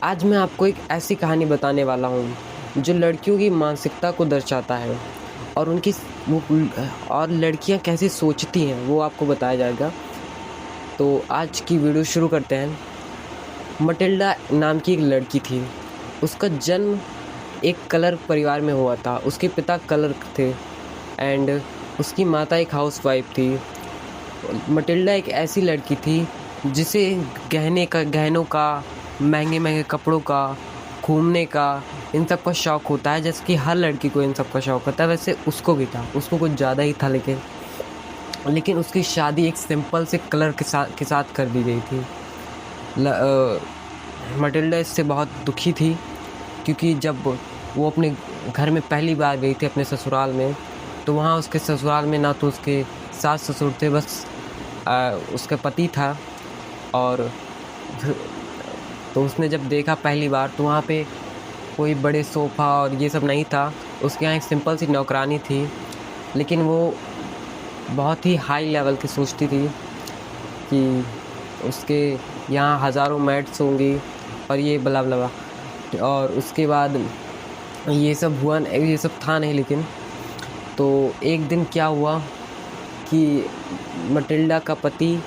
आज मैं आपको एक ऐसी कहानी बताने वाला हूँ जो लड़कियों की मानसिकता को दर्शाता है और उनकी वो और लड़कियाँ कैसे सोचती हैं वो आपको बताया जाएगा। तो आज की वीडियो शुरू करते हैं। मटिल्डा नाम की एक लड़की थी। उसका जन्म एक कलर परिवार में हुआ था। उसके पिता कलर थे एंड उसकी माता एक हाउसवाइफ थी। मटिल्डा एक ऐसी लड़की थी जिसे गहनों का, महंगे कपड़ों का, घूमने का, इन सब का शौक़ होता है। जैसे कि हर लड़की को इन सब का शौक़ होता है, वैसे उसको भी था। उसको कुछ ज़्यादा ही था, लेकिन उसकी शादी एक सिंपल से कलर के साथ कर दी गई थी। मटिल्डा इससे बहुत दुखी थी क्योंकि जब वो अपने घर में पहली बार गई थी अपने ससुराल में, तो वहाँ उसके ससुराल में ना तो उसके सास ससुर थे, बस उसका पति था। और तो उसने जब देखा पहली बार तो वहाँ पे कोई बड़े सोफ़ा और ये सब नहीं था। उसके यहाँ एक सिंपल सी नौकरानी थी, लेकिन वो बहुत ही हाई लेवल की सोचती थी कि उसके यहाँ हज़ारों मैट्स होंगी और ये ब्ला ब्ला ब्ला। और उसके बाद ये सब था नहीं। लेकिन तो एक दिन क्या हुआ कि मटिल्डा का पति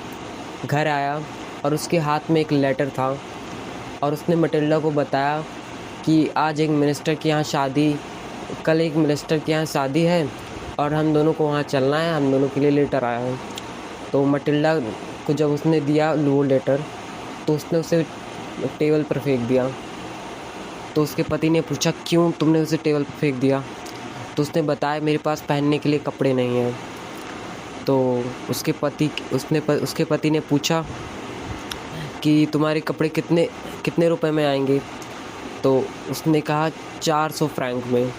घर आया और उसके हाथ में एक लेटर था और उसने मटिल्डा को बताया कि आज एक मिनिस्टर के यहाँ कल एक मिनिस्टर के यहाँ शादी है और हम दोनों को वहाँ चलना है, हम दोनों के लिए लेटर आया है। तो मटिल्डा को जब उसने दिया वो लेटर, तो उसने उसे टेबल पर फेंक दिया। तो उसके पति ने पूछा, क्यों तुमने उसे टेबल पर फेंक दिया? तो उसने बताया, मेरे पास पहनने के लिए कपड़े नहीं हैं। तो उसके पति ने पूछा कि तुम्हारे कपड़े कितने रुपए में आएंगे? तो उसने कहा 400 फ्रैंक में।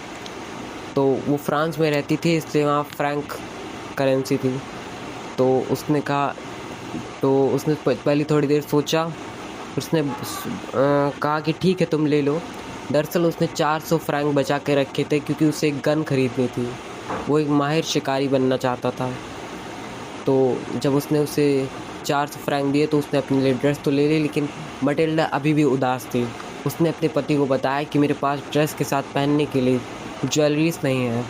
तो वो फ्रांस में रहती थी, इसलिए वहाँ फ्रैंक करेंसी थी। तो उसने पहले थोड़ी देर सोचा, उसने कहा कि ठीक है तुम ले लो। दरअसल उसने 400 फ्रैंक बचा के रखे थे क्योंकि उसे एक गन खरीदनी थी। वो एक माहिर शिकारी बनना चाहता था। तो जब उसने उसे 400 फ्रैंक दिए तो उसने अपने लिए ड्रेस तो ले ली, लेकिन मटिल्डा अभी भी उदास थी। उसने अपने पति को बताया कि मेरे पास ड्रेस के साथ पहनने के लिए ज्वेलरीज नहीं है,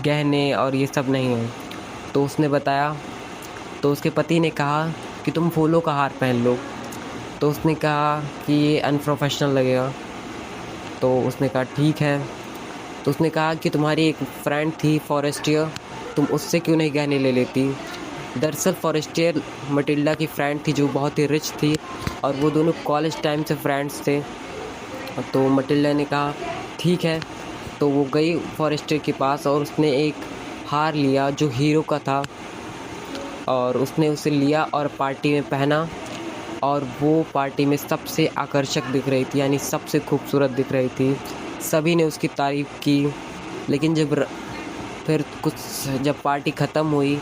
गहने और ये सब नहीं है। तो उसने बताया, तो उसके पति ने कहा कि तुम फूलों का हार पहन लो। तो उसने कहा कि ये अनप्रोफेशनल लगेगा। तो उसने कहा ठीक है। तो उसने कहा कि तुम्हारी एक फ्रेंड थी फॉरेस्टियर, तुम उससे क्यों नहीं गहने ले लेती? दरअसल फॉरेस्टियर मटिल्डा की फ्रेंड थी जो बहुत ही रिच थी और वो दोनों कॉलेज टाइम से फ्रेंड्स थे। तो मटिल्डा ने कहा ठीक है। तो वो गई फॉरेस्टियर के पास और उसने एक हार लिया जो हीरो का था और उसने उसे लिया और पार्टी में पहना। और वो पार्टी में सबसे आकर्षक दिख रही थी, यानी सबसे खूबसूरत दिख रही थी। सभी ने उसकी तारीफ़ की। लेकिन जब पार्टी ख़त्म हुई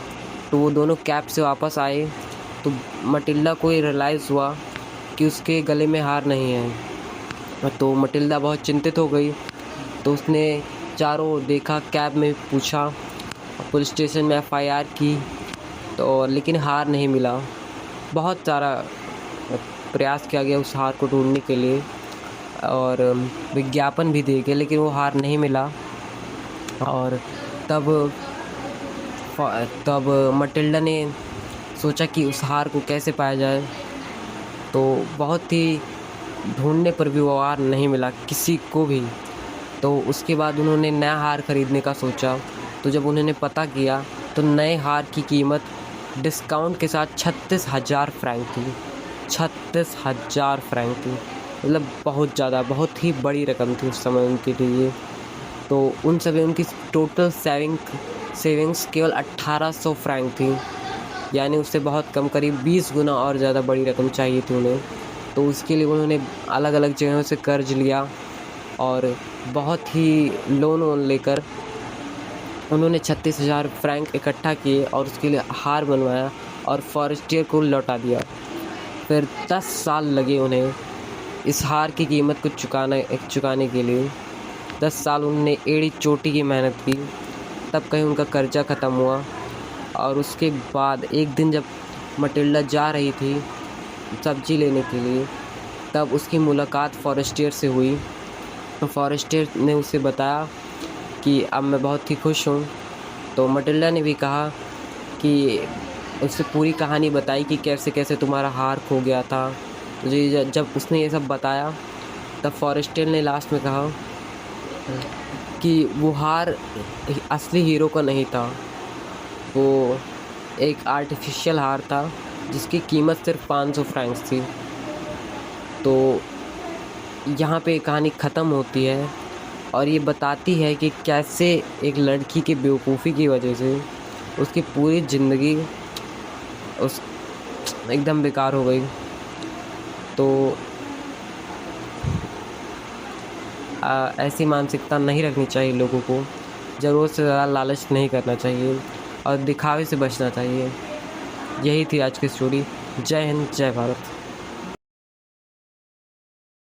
तो वो दोनों कैब से वापस आए तो मटिल्डा को रियलाइज़ हुआ कि उसके गले में हार नहीं है। तो मटिल्डा बहुत चिंतित हो गई। तो उसने चारों ओर देखा, कैब में पूछा, पुलिस स्टेशन में एफआईआर की, तो लेकिन हार नहीं मिला। बहुत सारा प्रयास किया गया उस हार को ढूंढने के लिए और विज्ञापन भी दिए गए, लेकिन वो हार नहीं मिला। और तब मटिल्डा ने सोचा कि उस हार को कैसे पाया जाए। तो बहुत ही ढूंढने पर भी वो हार नहीं मिला किसी को भी। तो उसके बाद उन्होंने नया हार खरीदने का सोचा। तो जब उन्होंने पता किया तो नए हार की कीमत डिस्काउंट के साथ 36,000 फ्रैंक थी। 36,000 फ्रैंक थी, मतलब बहुत ज़्यादा, बहुत ही बड़ी रकम थी उस समय उनके लिए। तो उनकी टोटल सेविंग्स केवल 1800 फ्रैंक थी, यानी उससे बहुत कम, करीब 20 गुना और ज़्यादा बड़ी रकम चाहिए थी उन्हें। तो उसके लिए उन्होंने अलग अलग जगहों से कर्ज लिया और बहुत ही लोन लेकर उन्होंने 36,000 फ्रैंक इकट्ठा किए और उसके लिए हार बनवाया और फॉरेस्टियर को लौटा दिया। फिर 10 साल लगे उन्हें इस हार की कीमत को चुकाने के लिए। 10 साल उन्होंने एड़ी चोटी की मेहनत की, तब कहीं उनका कर्जा ख़त्म हुआ। और उसके बाद एक दिन जब मटिल्डा जा रही थी सब्जी लेने के लिए, तब उसकी मुलाकात फॉरेस्टियर से हुई। तो फॉरेस्टियर ने उसे बताया कि अब मैं बहुत ही खुश हूँ। तो मटिल्डा ने भी कहा कि उससे पूरी कहानी बताई कि कैसे कैसे तुम्हारा हार खो गया था। तो जब उसने ये सब बताया तब फॉरेस्टियर ने लास्ट में कहा कि वो हार असली हीरो का नहीं था, वो एक आर्टिफिशियल हार था जिसकी कीमत सिर्फ 500 फ्रैंक्स थी। तो यहाँ पे कहानी ख़त्म होती है और ये बताती है कि कैसे एक लड़की की बेवकूफ़ी की वजह से उसकी पूरी ज़िंदगी उस एकदम बेकार हो गई। तो ऐसी मानसिकता नहीं रखनी चाहिए लोगों को, ज़रूरत से ज़्यादा लालच नहीं करना चाहिए और दिखावे से बचना चाहिए। यही थी आज की स्टोरी। जय हिंद, जय भारत।